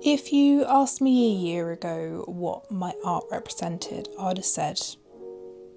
If you asked me a year ago what my art represented, I'd have said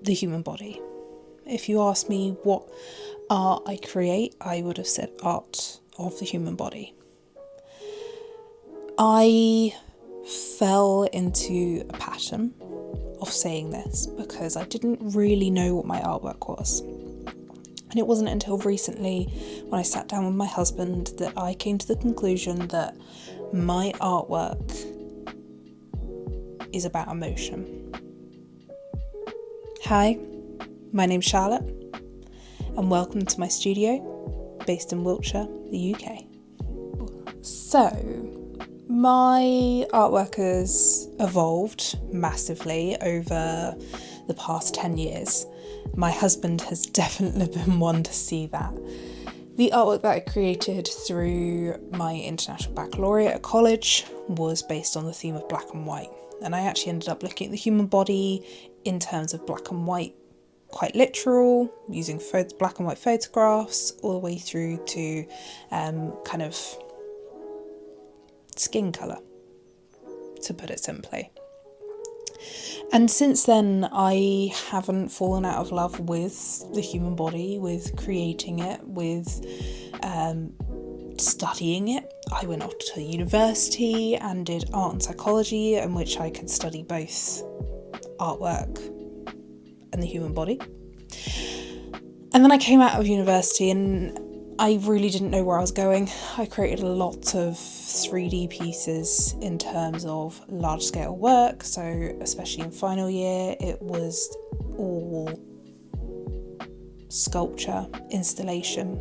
the human body. If you asked me what art I create, I would have said art of the human body. I fell into a pattern of saying this because I didn't really know what my artwork was. And it wasn't until recently when I sat down with my husband that I came to the conclusion that my artwork is about emotion. Hi, my name's Charlotte, and welcome to my studio based in Wiltshire, the UK. So, my artwork has evolved massively over the past 10 years. My husband has definitely been one to see that. The artwork that I created through my international baccalaureate at college was based on the theme of black and white. And I actually ended up looking at the human body in terms of black and white, quite literal, using black and white photographs all the way through to kind of skin colour, to put it simply. And since then, I haven't fallen out of love with the human body, with creating it, with studying it. I went off to university and did art and psychology, in which I could study both artwork and the human body. And then I came out of university and I really didn't know where I was going. I created a lot of 3D pieces in terms of large scale work, so especially in final year it was all sculpture, installation.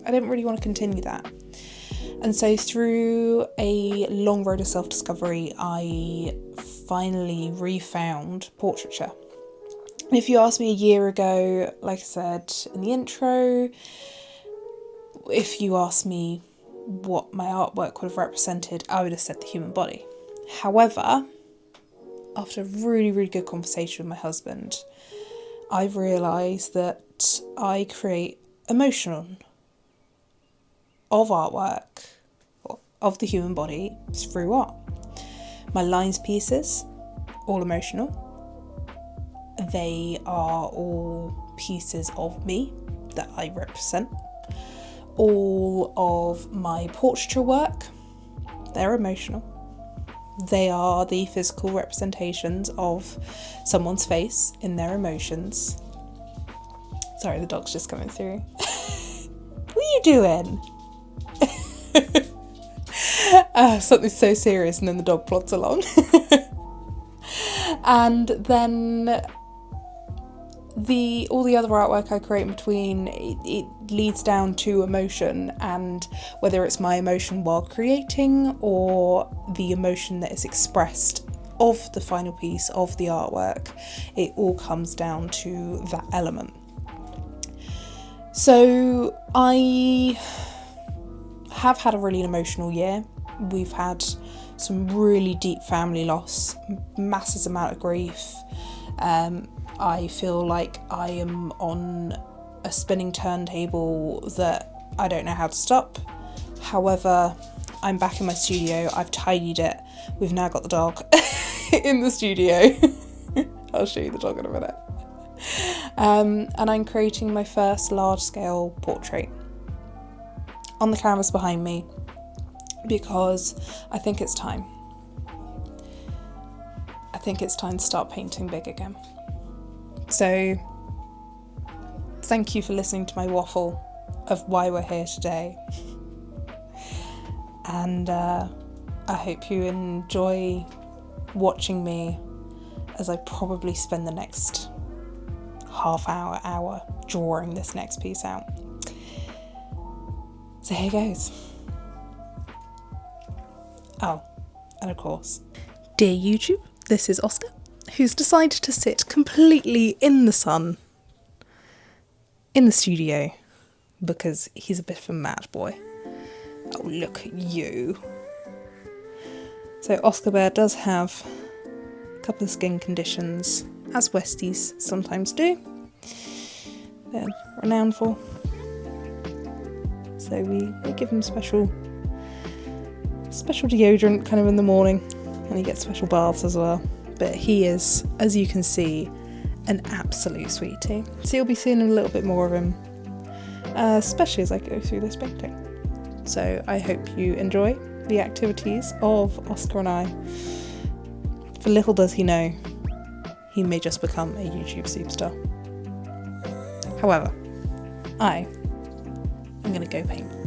I didn't really want to continue that. And so through a long road of self-discovery, I finally refound portraiture. If you asked me a year ago, like I said in the intro, if you asked me what my artwork would have represented, I would have said the human body. However, after a really, really good conversation with my husband, I've realised that I create emotion of artwork, of the human body, through art. My lines pieces, all emotional. They are all pieces of me that I represent. All of my portraiture work, they're emotional. They are the physical representations of someone's face in their emotions. Sorry, the dog's just coming through. What are you doing? Something so serious and then the dog plods along. And then all the other artwork I create in between, it leads down to emotion, and whether it's my emotion while creating or the emotion that is expressed of the final piece of the artwork, it all comes down to that element. So I have had a really emotional year. We've had some really deep family loss, massive amount of grief. I feel like I am on a spinning turntable that I don't know how to stop. However, I'm back in my studio, I've tidied it, we've now got the dog in the studio. I'll show you the dog in a minute. And I'm creating my first large-scale portrait on the canvas behind me because I think it's time. I think it's time to start painting big again. So, thank you for listening to my waffle of why we're here today. And I hope you enjoy watching me as I probably spend the next hour drawing this next piece out. So here goes. Oh, and of course, dear YouTube, this is Oscar, who's decided to sit completely in the sun in the studio because he's a bit of a mad boy. Oh, look at you. So Oscar Bear does have a couple of skin conditions, as Westies sometimes do. They're renowned for. So we give him special special deodorant kind of in the morning, and he gets special baths as well. But he is, as you can see, an absolute sweetie. So you'll be seeing a little bit more of him, especially as I go through this painting. So I hope you enjoy the activities of Oscar and I. For little does he know, he may just become a YouTube superstar. However, I am going to go paint.